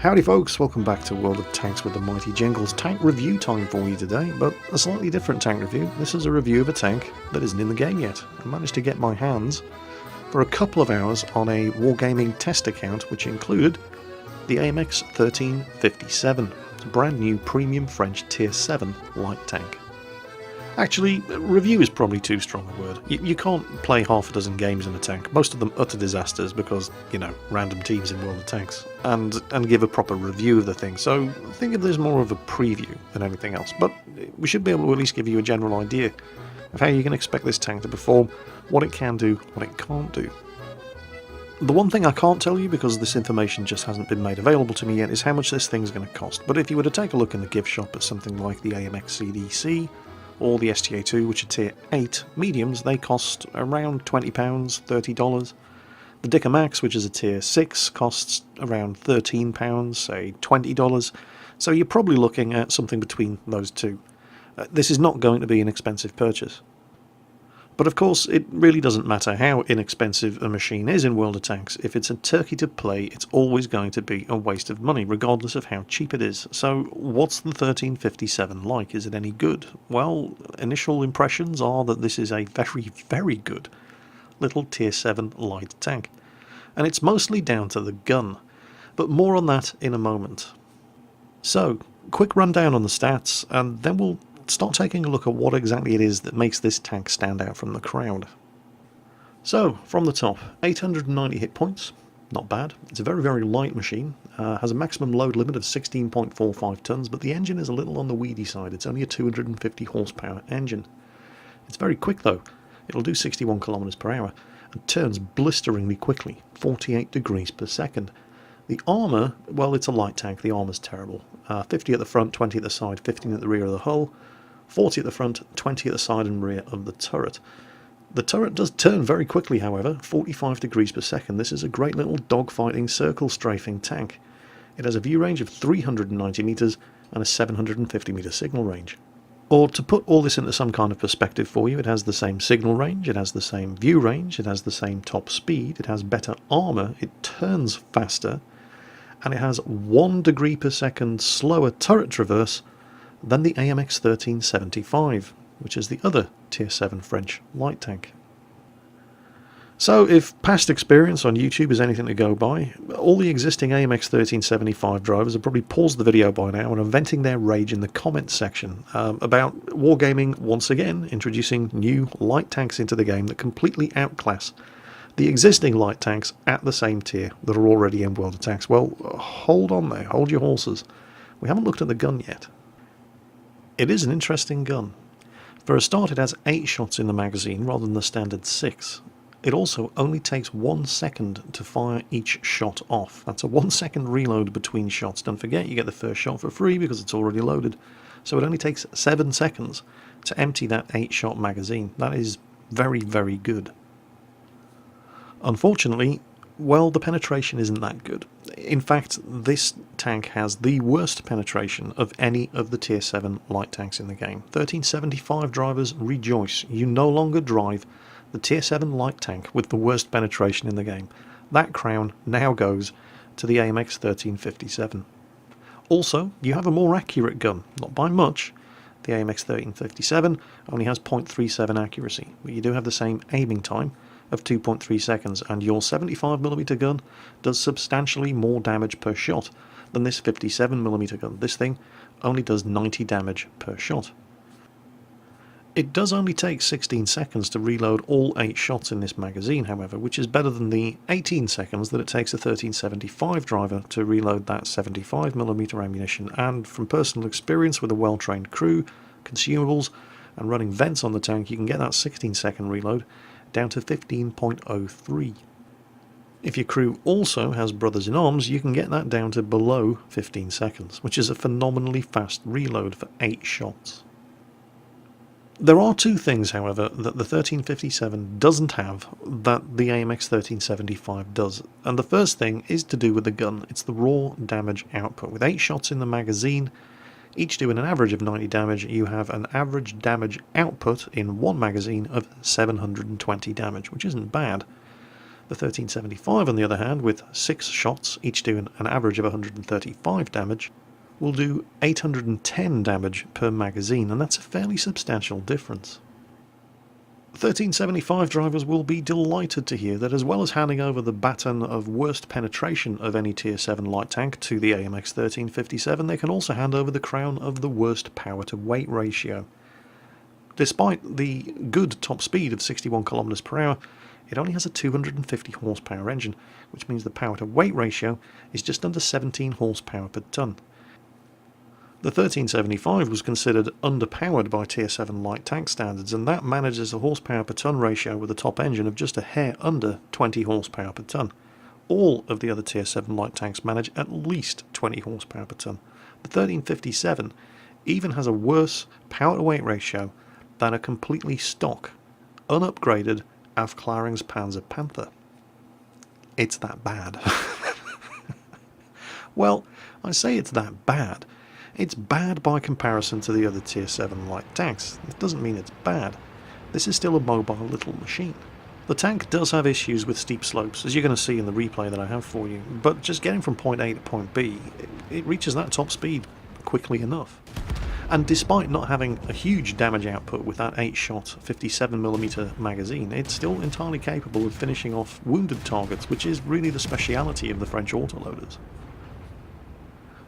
Howdy folks, welcome back to World of Tanks with the Mighty Jingles. Tank review time for you today, but a slightly different tank review. This is a review of a tank that isn't in the game yet. I managed to get my hands for a couple of hours on a Wargaming test account which included the AMX13 It's a brand new premium French tier 7 light tank. Actually, review is probably too strong a word. You can't play half a dozen games in a tank, most of them utter disasters because, you know, random teams in World of Tanks, and give a proper review of the thing, so think of this more of a preview than anything else, but we should be able to at least give you a general idea of how you can expect this tank to perform, what it can do, what it can't do. The one thing I can't tell you, because this information just hasn't been made available to me yet, is how much this thing's going to cost, but if you were to take a look in the gift shop at something like the AMX13 or the STA2, which are tier 8 mediums, they cost around £20, $30. The Dicker Max, which is a tier 6, costs around £13, say $20, so you're probably looking at something between those two. This is not going to be an expensive purchase. But of course, it really doesn't matter how inexpensive a machine is in World of Tanks. If it's a turkey to play, it's always going to be a waste of money, regardless of how cheap it is. So what's the 1357 like? Is it any good? Well, initial impressions are that this is a very, very good little tier 7 light tank. And it's mostly down to the gun. But more on that in a moment. So, quick rundown on the stats, and then we'll start taking a look at what exactly it is that makes this tank stand out from the crowd. So, from the top, 890 hit points, not bad. It's a very, very light machine, has a maximum load limit of 16.45 tons, but the engine is a little on the weedy side. It's only a 250 horsepower engine. It's very quick though. It'll do 61 kilometers per hour and turns blisteringly quickly, 48 degrees per second. The armour, well, it's a light tank, the armour's terrible. 50 at the front, 20 at the side, 15 at the rear of the hull, 40 at the front, 20 at the side and rear of the turret. The turret does turn very quickly, however, 45 degrees per second. This is a great little dogfighting, circle strafing tank. It has a view range of 390 metres and a 750 metre signal range. Or to put all this into some kind of perspective for you, it has the same signal range, it has the same view range, it has the same top speed, it has better armour, it turns faster, and it has 1 degree per second slower turret traverse than the AMX1375, which is the other tier 7 French light tank. So if past experience on YouTube is anything to go by, all the existing AMX1375 drivers have probably paused the video by now and are venting their rage in the comments section about Wargaming once again introducing new light tanks into the game that completely outclass the existing light tanks at the same tier that are already in World of Tanks. Well, hold on there, hold your horses. We haven't looked at the gun yet. It is an interesting gun. For a start, it has 8 shots in the magazine rather than the standard 6. It also only takes 1 second to fire each shot off. That's a 1 second reload between shots. Don't forget, you get the first shot for free because it's already loaded. So it only takes 7 seconds to empty that 8 shot magazine. That is very, very good. Unfortunately, well, the penetration isn't that good. In fact, this tank has the worst penetration of any of the tier 7 light tanks in the game. 1375 drivers, rejoice. You no longer drive the tier 7 light tank with the worst penetration in the game. That crown now goes to the AMX1357. Also, you have a more accurate gun, not by much. The AMX1357 only has 0.37 accuracy, but you do have the same aiming time of 2.3 seconds, and your 75mm gun does substantially more damage per shot than this 57mm gun. This thing only does 90 damage per shot. It does only take 16 seconds to reload all 8 shots in this magazine, however, which is better than the 18 seconds that it takes a 1375 driver to reload that 75mm ammunition, and from personal experience with a well-trained crew, consumables, and running vents on the tank, you can get that 16-second reload down to 15.03. If your crew also has brothers in arms, you can get that down to below 15 seconds, which is a phenomenally fast reload for 8 shots. There are 2 things, however, that the 1357 doesn't have that the AMX1375 does, and the first thing is to do with the gun. It's the raw damage output. With 8 shots in the magazine, each doing an average of 90 damage, you have an average damage output in one magazine of 720 damage, which isn't bad. The 1375, on the other hand, with 6 shots, each doing an average of 135 damage, will do 810 damage per magazine, and that's a fairly substantial difference. 1375 drivers will be delighted to hear that, as well as handing over the baton of worst penetration of any Tier 7 light tank to the AMX1357, they can also hand over the crown of the worst power to weight ratio. Despite the good top speed of 61 km per hour, it only has a 250 horsepower engine, which means the power to weight ratio is just under 17 horsepower per tonne. The 1375 was considered underpowered by Tier 7 light tank standards, and that manages a horsepower per tonne ratio with a top engine of just a hair under 20 horsepower per tonne. All of the other Tier 7 light tanks manage at least 20 horsepower per tonne. The 1357 even has a worse power to weight ratio than a completely stock, unupgraded Aufklärungs Panzer Panther. It's that bad. Well, I say it's that bad. It's bad by comparison to the other Tier 7 light tanks. It doesn't mean it's bad. This is still a mobile little machine. The tank does have issues with steep slopes, as you're going to see in the replay that I have for you, but just getting from point A to point B, it reaches that top speed quickly enough. And despite not having a huge damage output with that 8-shot 57mm magazine, it's still entirely capable of finishing off wounded targets, which is really the speciality of the French autoloaders.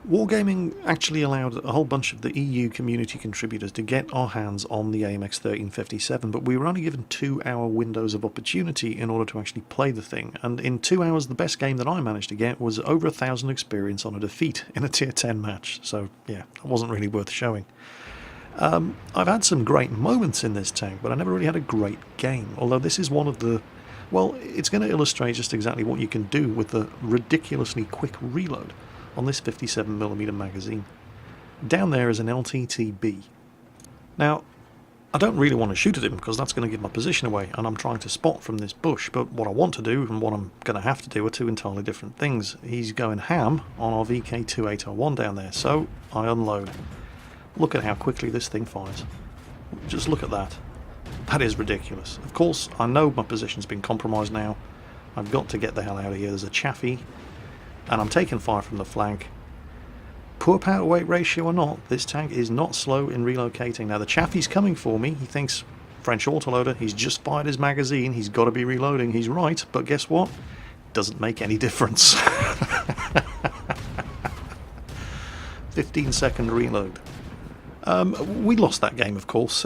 Wargaming actually allowed a whole bunch of the EU community contributors to get our hands on the AMX1357, but we were only given 2-hour windows of opportunity in order to actually play the thing, and in 2 hours the best game that I managed to get was over 1,000 experience on a defeat in a Tier 10 match, so yeah, it wasn't really worth showing. I've had some great moments in this tank, but I never really had a great game, although this is one of the... well, it's going to illustrate just exactly what you can do with the ridiculously quick reload on this 57mm magazine. Down there is an LTTB. Now, I don't really want to shoot at him because that's going to give my position away, and I'm trying to spot from this bush, but what I want to do and what I'm going to have to do are two entirely different things. He's going ham on our VK2801 down there, so I unload. Look at how quickly this thing fires. Just look at that. That is ridiculous. Of course, I know my position's been compromised now. I've got to get the hell out of here. There's a chaffee, and I'm taking fire from the flank. Poor power to weight ratio or not, this tank is not slow in relocating. Now the chaffee's coming for me. He thinks French autoloader, he's just fired his magazine, he's got to be reloading. He's right, but guess what? Doesn't make any difference. 15-second reload. We lost that game, of course.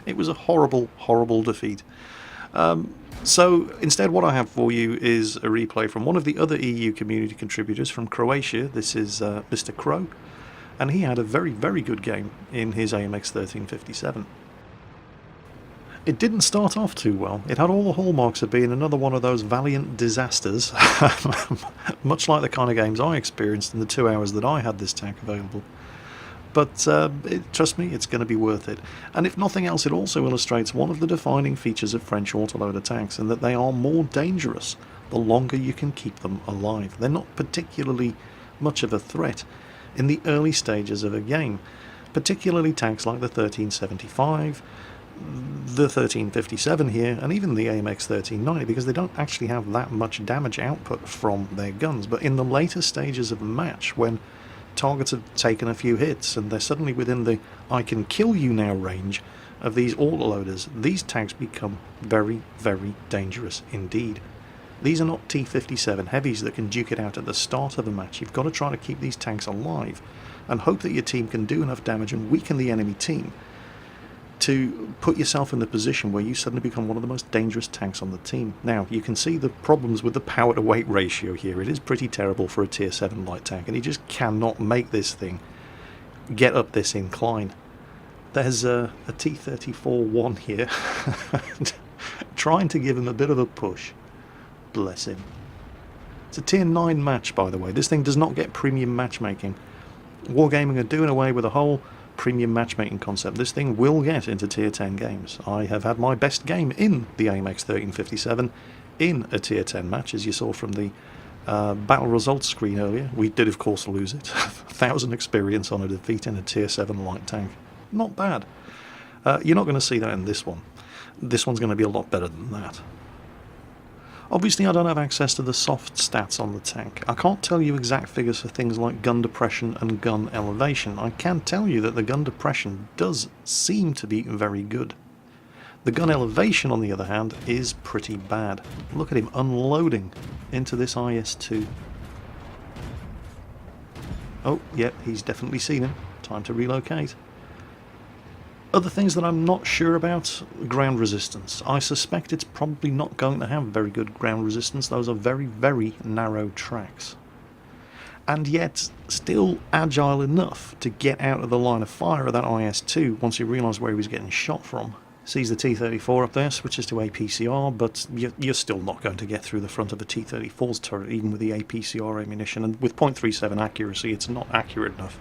It was a horrible, horrible defeat. So instead what I have for you is a replay from one of the other EU community contributors from Croatia. This is Mr. Crow, and he had a very, very good game in his AMX 1357. It didn't start off too well. It had all the hallmarks of being another one of those valiant disasters, much like the kind of games I experienced in the 2 hours that I had this tank available. But trust me, it's going to be worth it. And if nothing else, it also illustrates one of the defining features of French autoloader tanks, and that they are more dangerous the longer you can keep them alive. They're not particularly much of a threat in the early stages of a game, particularly tanks like the 1375, the 1357 here, and even the AMX 1390, because they don't actually have that much damage output from their guns. But in the later stages of a match, when targets have taken a few hits and they're suddenly within the I can kill you now range of these autoloaders, these tanks become very, very dangerous indeed. These are not T-57 heavies that can duke it out at the start of a match. You've got to try to keep these tanks alive and hope that your team can do enough damage and weaken the enemy team to put yourself in the position where you suddenly become one of the most dangerous tanks on the team. Now, you can see the problems with the power to weight ratio here. It is pretty terrible for a Tier 7 light tank, and he just cannot make this thing get up this incline. There's a T-34-1 here, trying to give him a bit of a push. Bless him. It's a Tier 9 match, by the way. This thing does not get premium matchmaking. Wargaming are doing away with a whole premium matchmaking concept. This thing will get into Tier 10 games. I have had my best game in the AMX 1357 in a Tier 10 match, as you saw from the battle results screen earlier. We did, of course, lose it. 1,000 experience on a defeat in a Tier 7 light tank. Not bad. You're not going to see that in this one. This one's going to be a lot better than that. Obviously I don't have access to the soft stats on the tank. I can't tell you exact figures for things like gun depression and gun elevation. I can tell you that the gun depression does seem to be very good. The gun elevation, on the other hand, is pretty bad. Look at him unloading into this IS-2. Oh, yep, he's definitely seen him. Time to relocate. Other things that I'm not sure about, ground resistance. I suspect it's probably not going to have very good ground resistance. Those are very, very narrow tracks. And yet, still agile enough to get out of the line of fire of that IS-2 once he realised where he was getting shot from. Sees the T-34 up there, switches to APCR, but you're still not going to get through the front of a T-34's turret, even with the APCR ammunition. And with .37 accuracy, it's not accurate enough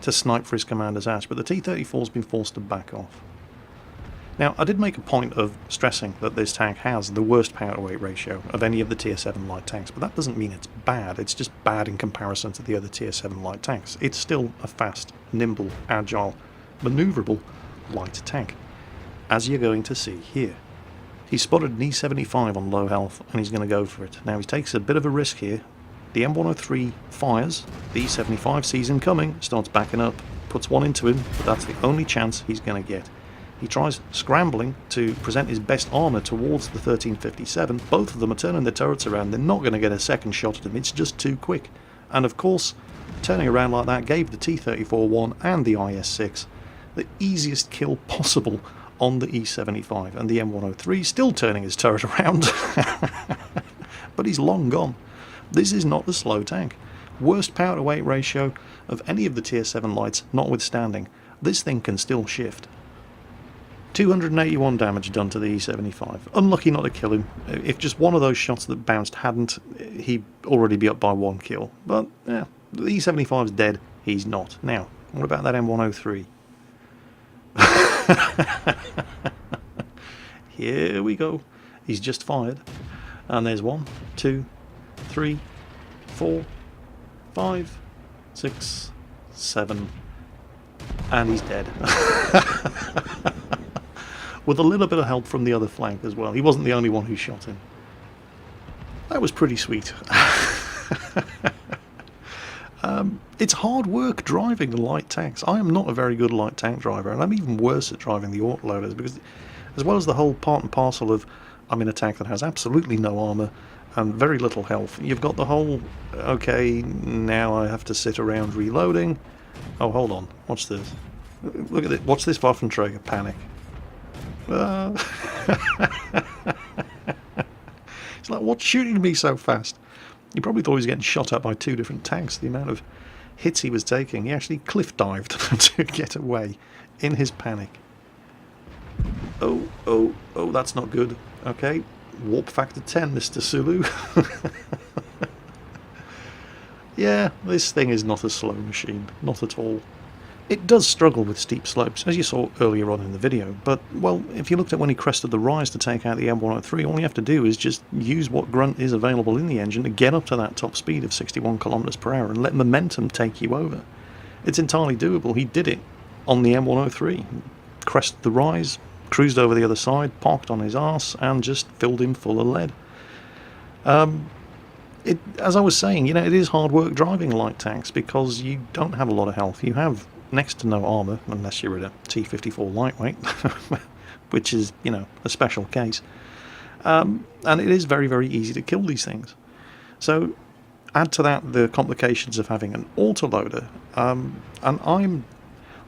to snipe for his commander's ass, but the T-34's been forced to back off. Now, I did make a point of stressing that this tank has the worst power-to-weight ratio of any of the Tier 7 light tanks, but that doesn't mean it's bad, it's just bad in comparison to the other Tier 7 light tanks. It's still a fast, nimble, agile, manoeuvrable light tank, as you're going to see here. He's spotted an E75 on low health, and he's going to go for it. Now, he takes a bit of a risk here. The M103 fires, the E75 sees him coming, starts backing up, puts one into him, but that's the only chance he's going to get. He tries scrambling to present his best armour towards the 1357. Both of them are turning their turrets around. They're not going to get a second shot at him, it's just too quick. And of course, turning around like that gave the T-34-1 and the IS-6 the easiest kill possible on the E75, and the M103 still turning his turret around. But he's long gone. This is not a slow tank. Worst power to weight ratio of any of the Tier 7 lights notwithstanding, this thing can still shift. 281 damage done to the E75. Unlucky not to kill him. If just one of those shots that bounced hadn't, he'd already be up by 1 kill. But yeah, the E75's dead, he's not. Now, what about that M103? Here we go. He's just fired. And there's 1, 2, 3, 4, 5, 6, 7, and he's dead. With a little bit of help from the other flank as well. He wasn't the only one who shot him. That was pretty sweet. It's hard work driving light tanks. I am not a very good light tank driver, and I'm even worse at driving the autoloaders, because as well as the whole part and parcel of I'm in a tank that has absolutely no armour and very little health, you've got the whole, okay, now I have to sit around reloading. Oh, hold on, watch this. Look at it, watch this Waffenträger panic. It's like, what's shooting me so fast? He probably thought he was getting shot at by 2 different tanks. The amount of hits he was taking, he actually cliff dived to get away in his panic. Oh, that's not good. Okay, warp factor 10, Mr. Sulu. Yeah, this thing is not a slow machine, not at all. It does struggle with steep slopes, as you saw earlier on in the video, but, well, if you looked at when he crested the rise to take out the M103, all you have to do is just use what grunt is available in the engine to get up to that top speed of 61 km per hour and let momentum take you over. It's entirely doable. He did it on the M103. Crested the rise, cruised over the other side, parked on his arse, and just filled him full of lead. As I was saying, you know, it is hard work driving light tanks because you don't have a lot of health. You have next to no armour, unless you're in a T-54 lightweight, which is, you know, a special case. And it is very, very easy to kill these things. So add to that the complications of having an autoloader, and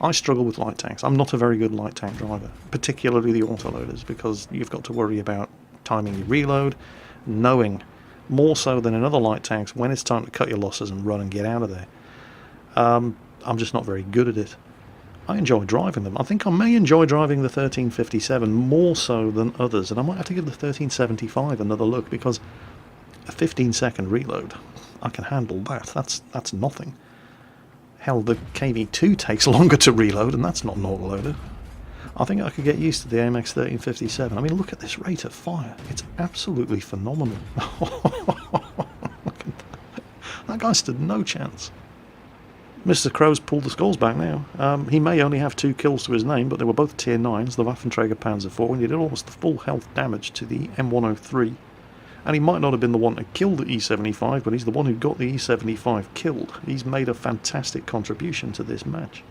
I struggle with light tanks. I'm not a very good light tank driver, particularly the autoloaders, because you've got to worry about timing your reload, knowing more so than in other light tanks when it's time to cut your losses and run and get out of there. I'm just not very good at it. I enjoy driving them. I think I may enjoy driving the 1357 more so than others, and I might have to give the 1375 another look, because a 15-second reload, I can handle that. That's nothing. Hell, the KV2 takes longer to reload, and that's not an autoloader. I think I could get used to the AMX1357. I mean, look at this rate of fire. It's absolutely phenomenal. That guy stood no chance. Mr. Crow's pulled the scores back now. He may only have 2 kills to his name, but they were both tier 9s, the Waffenträger Panzer IV, and he did almost the full health damage to the M103. And he might not have been the one to kill the E75, but he's the one who got the E75 killed. He's made a fantastic contribution to this match.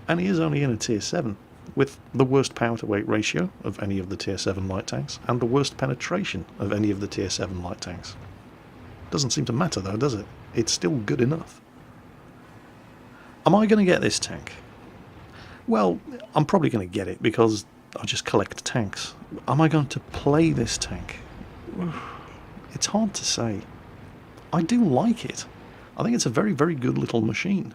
And he is only in a Tier 7, with the worst power to weight ratio of any of the Tier 7 light tanks, and the worst penetration of any of the Tier 7 light tanks. Doesn't seem to matter though, does it? It's still good enough. Am I going to get this tank? Well, I'm probably going to get it because I just collect tanks. Am I going to play this tank? It's hard to say. I do like it. I think it's a very, very good little machine.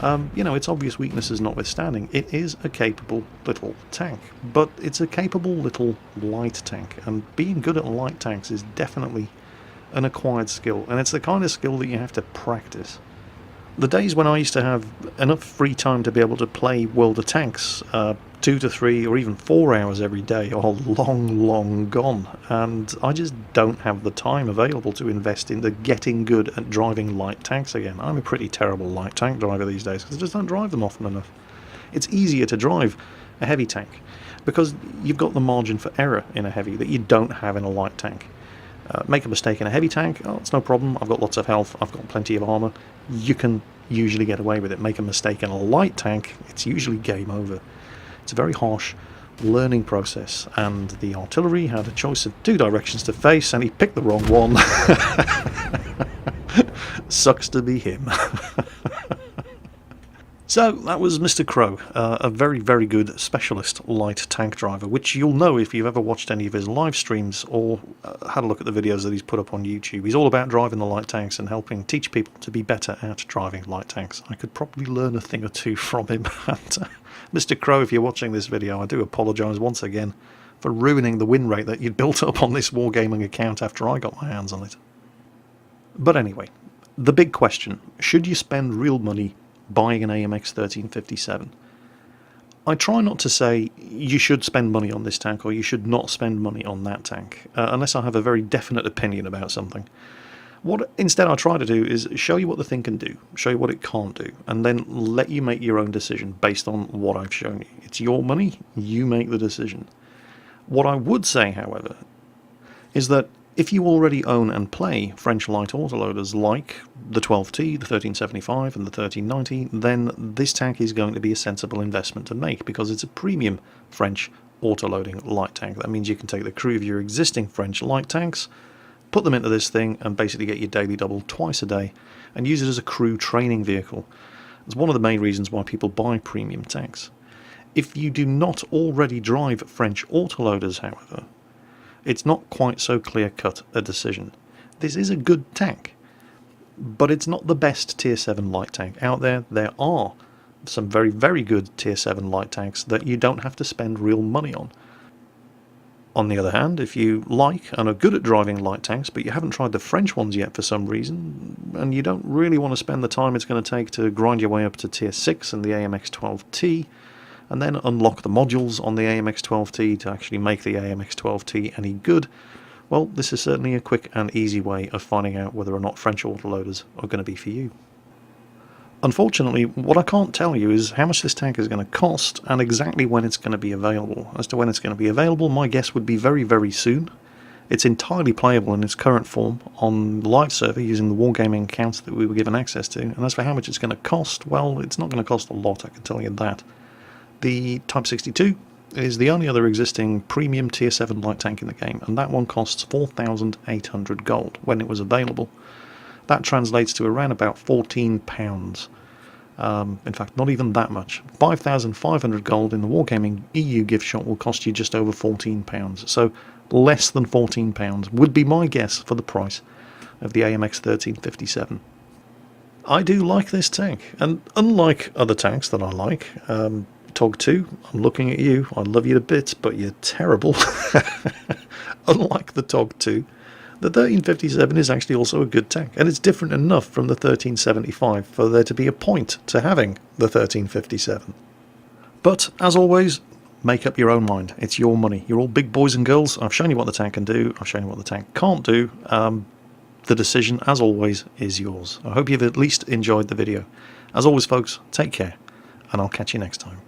You know, its obvious weaknesses notwithstanding, it is a capable little tank, but it's a capable little light tank, and being good at light tanks is definitely an acquired skill, and it's the kind of skill that you have to practice. The days when I used to have enough free time to be able to play World of Tanks 2 to 3 or even 4 hours every day are long, long gone, and I just don't have the time available to invest into getting good at driving light tanks again. I'm a pretty terrible light tank driver these days because I just don't drive them often enough. It's easier to drive a heavy tank because you've got the margin for error in a heavy that you don't have in a light tank. Make a mistake in a heavy tank, oh, it's no problem, I've got lots of health, I've got plenty of armour, you can usually get away with it. Make a mistake in a light tank, it's usually game over. It's a very harsh learning process, and the artillery had a choice of 2 directions to face, and he picked the wrong one. Sucks to be him. So, that was Mr. Crow, a very, very good specialist light tank driver, which you'll know if you've ever watched any of his live streams or had a look at the videos that he's put up on YouTube. He's all about driving the light tanks and helping teach people to be better at driving light tanks. I could probably learn a thing or two from him. And, Mr. Crow, if you're watching this video, I do apologise once again for ruining the win rate that you'd built up on this Wargaming account after I got my hands on it. But anyway, the big question, should you spend real money buying an AMX1357? I try not to say you should spend money on this tank or you should not spend money on that tank, unless I have a very definite opinion about something. What instead I try to do is show you what the thing can do, show you what it can't do, and then let you make your own decision based on what I've shown you. It's your money, you make the decision. What I would say, however, is that if you already own and play French light autoloaders like the 12T, the 1375 and the 1390, then this tank is going to be a sensible investment to make because it's a premium French autoloading light tank. That means you can take the crew of your existing French light tanks, put them into this thing and basically get your daily double twice a day and use it as a crew training vehicle. It's one of the main reasons why people buy premium tanks. If you do not already drive French autoloaders, however, it's not quite so clear-cut a decision. This is a good tank, but it's not the best Tier 7 light tank out there. There are some very, very good Tier 7 light tanks that you don't have to spend real money on. On the other hand, if you like and are good at driving light tanks, but you haven't tried the French ones yet for some reason, and you don't really want to spend the time it's going to take to grind your way up to Tier 6 and the AMX12T, and then unlock the modules on the AMX12T to actually make the AMX12T any good, well, this is certainly a quick and easy way of finding out whether or not French autoloaders are going to be for you. Unfortunately, what I can't tell you is how much this tank is going to cost and exactly when it's going to be available. As to when it's going to be available, my guess would be very, very soon. It's entirely playable in its current form on the live server using the Wargaming accounts that we were given access to, and as for how much it's going to cost, well, it's not going to cost a lot, I can tell you that. The Type 62 is the only other existing premium Tier 7 light tank in the game, and that one costs 4,800 gold when it was available. That translates to around about £14. In fact, not even that much. 5,500 gold in the Wargaming EU gift shop will cost you just over £14. So less than £14 would be my guess for the price of the AMX 1357. I do like this tank, and unlike other tanks that I like, Tog 2, I'm looking at you, I love you to bits, but you're terrible. Unlike the Tog 2, the 1357 is actually also a good tank, and it's different enough from the 1375 for there to be a point to having the 1357. But, as always, make up your own mind. It's your money. You're all big boys and girls. I've shown you what the tank can do. I've shown you what the tank can't do. The decision, as always, is yours. I hope you've at least enjoyed the video. As always, folks, take care, and I'll catch you next time.